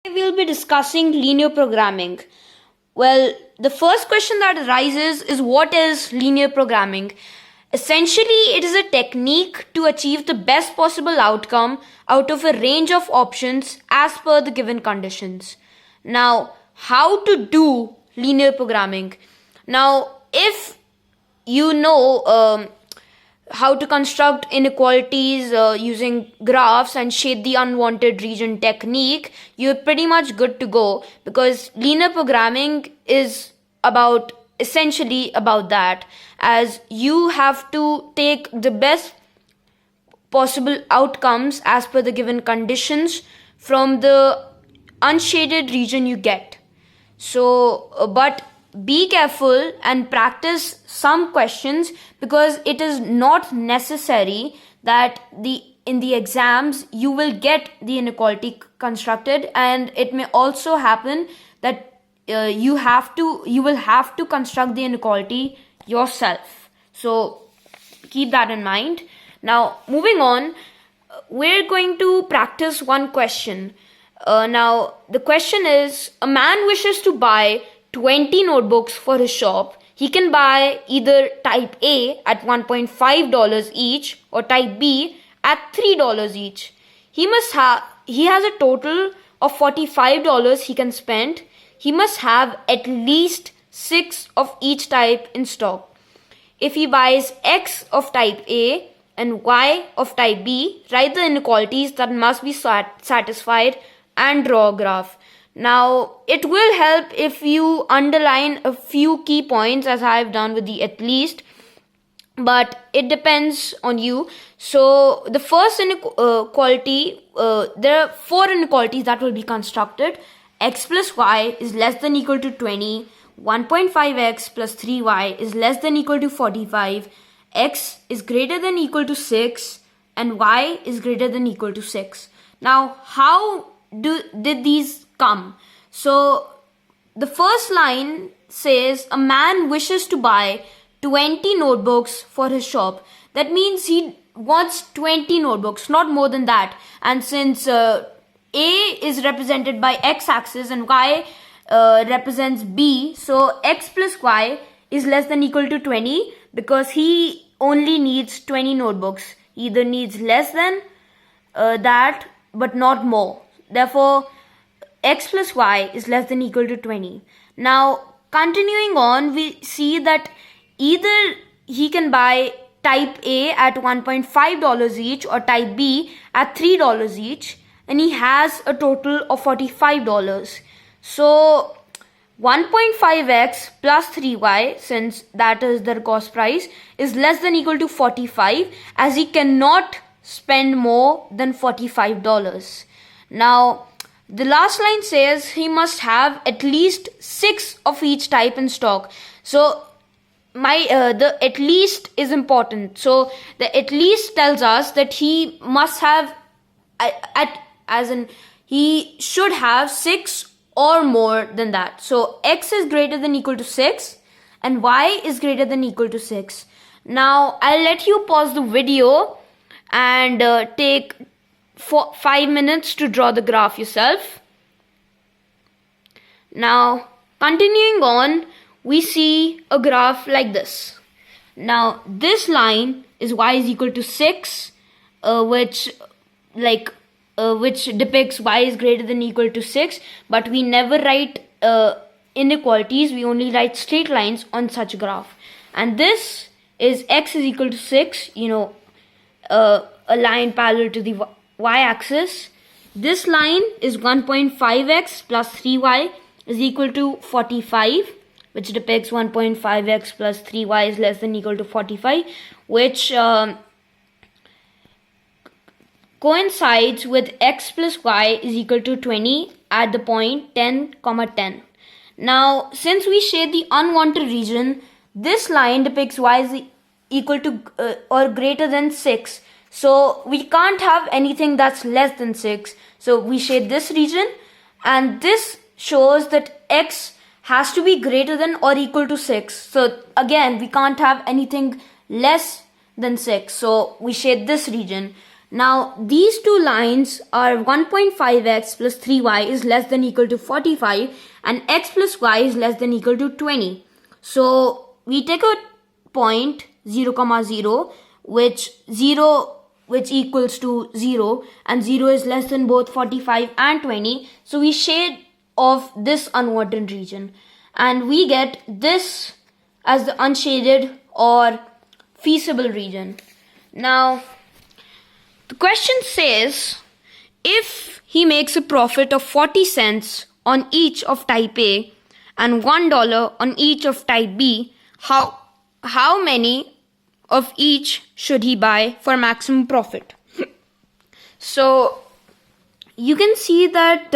We'll be discussing linear programming. Well, the first question that arises is what is linear programming? Essentially, it is a technique to achieve the best possible outcome out of a range of options as per the given conditions. Now, how to do linear programming? Now, if you know how to construct inequalities using graphs and shade the unwanted region technique, you're pretty much good to go, because linear programming is essentially about that, as you have to take the best possible outcomes as per the given conditions from the unshaded region you get. But be careful and practice some questions, because it is not necessary that in the exams you will get the inequality constructed, and it may also happen that you will have to construct the inequality yourself. So keep that in mind. Now, moving on, we're going to practice one question. Now, the question is, a man wishes to buy 20 notebooks for his shop. He can buy either type A at $1.5 each or type B at $3 each. He has a total of $45 he can spend. He must have at least 6 of each type in stock. If he buys X of type A and Y of type B, write the inequalities that must be satisfied and draw a graph. Now, it will help if you underline a few key points, as I have done with the at least, but it depends on you. So the first inequality, there are 4 inequalities that will be constructed. X plus y is less than equal to 20, 1.5x plus 3y is less than equal to 45, x is greater than equal to 6, and y is greater than equal to 6. Now, how did these come? So the first line says a man wishes to buy 20 notebooks for his shop. That means he wants 20 notebooks, not more than that. And since A is represented by x-axis and y represents B, so x plus y is less than equal to 20, because he only needs 20 notebooks. He either needs less than that but not more. Therefore, x plus y is less than equal to 20. Now, continuing on, we see that either he can buy type A at $1.5 each or type B at $3 each, and he has a total of $45. So 1.5x plus 3y, since that is their cost price, is less than equal to 45, as he cannot spend more than $45. Now, the last line says he must have at least 6 of each type in stock. So the at least is important. So the at least tells us that he must have he should have 6 or more than that. So x is greater than equal to 6 and y is greater than equal to 6. Now I'll let you pause the video and take 5 minutes to draw the graph yourself. Now, continuing on, we see a graph like this. Now, this line is y is equal to 6, which depicts y is greater than equal to 6, but we never write inequalities, we only write straight lines on such a graph. And this is x is equal to 6, a line parallel to the y-axis. This line is 1.5x plus 3y is equal to 45, which depicts 1.5x plus 3y is less than equal to 45, which coincides with x plus y is equal to 20 at the point 10, 10. Now, since we shade the unwanted region, this line depicts y is equal to or greater than 6. So we can't have anything that's less than 6. So we shade this region, and this shows that x has to be greater than or equal to 6. So again, we can't have anything less than 6. So we shade this region. Now these two lines are 1.5x plus 3y is less than equal to 45 and x plus y is less than equal to 20. So we take a point 0, 0 which equals to 0 and 0 is less than both 45 and 20. So we shade off this unwanted region and we get this as the unshaded or feasible region. Now the question says if he makes a profit of 40 cents on each of type A and $1 on each of type B, how many of each should he buy for maximum profit? So you can see that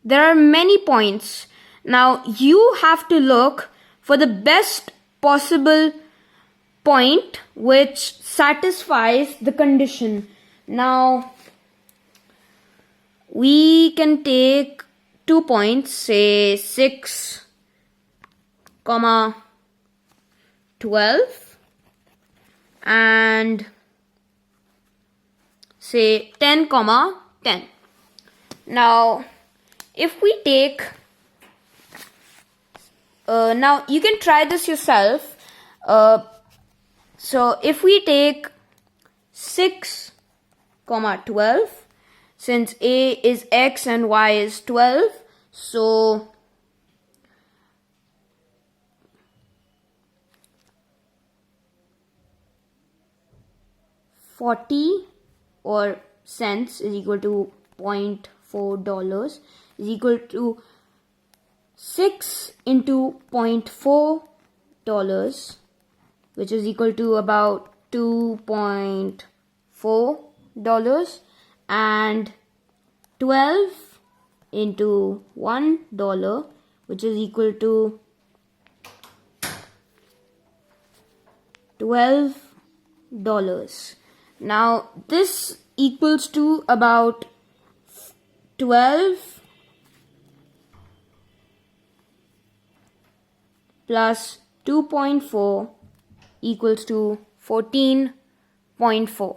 there are many points. Now you have to look for the best possible point which satisfies the condition. Now we can take 2 points, say 6, 12 and say 10, 10. Now if we take now you can try this yourself. So if we take 6, 12, since A is x and y is 12, so $40 or cents is equal to $0.4 is equal to 6 into $0.4, which is equal to about $2.4, and 12 into $1, which is equal to $12. Now this equals to about 12 plus 2.4 equals to 14.4.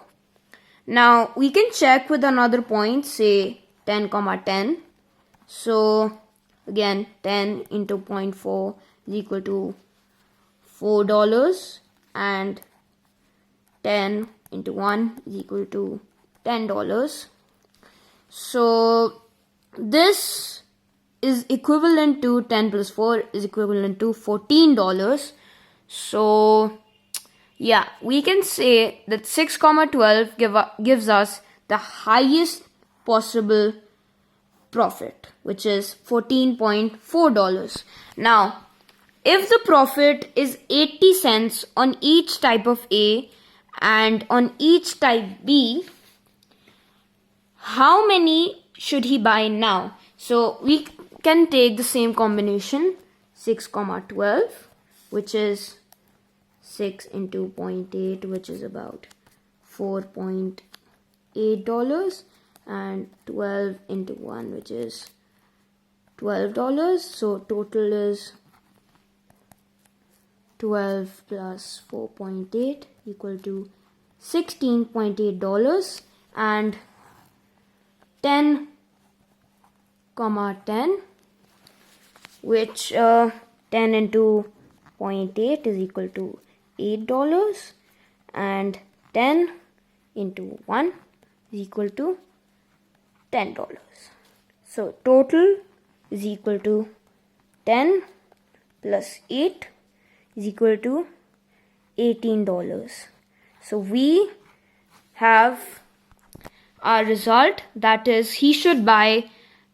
Now we can check with another point, say 10, 10. So again 10 into 0.4 is equal to $4 and 10 into 1 is equal to $10. So this is equivalent to 10 plus 4 is equivalent to $14. So yeah, we can say that 6, 12 gives us the highest possible profit, which is $14.4. Now, if the profit is 80 cents on each type of A and on each type B, how many should he buy now? So we can take the same combination, 6, 12, which is 6 into 0.8, which is about $4.8, and 12 into 1, which is $12. So total is 12 plus 4.8 equal to $16.8, and 10, 10, which 10 into 0.8 is equal to $8, and 10 into 1 is equal to $10. So total is equal to 10 plus 8 is equal to $18. So we have our result, that is he should buy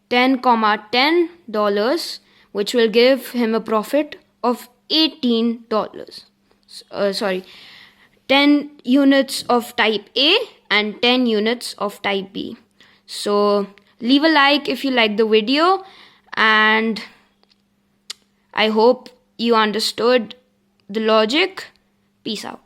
10, $10, which will give him a profit of $18. 10 units of type A and 10 units of type B. So leave a like if you like the video, and I hope you understood the logic. Peace out.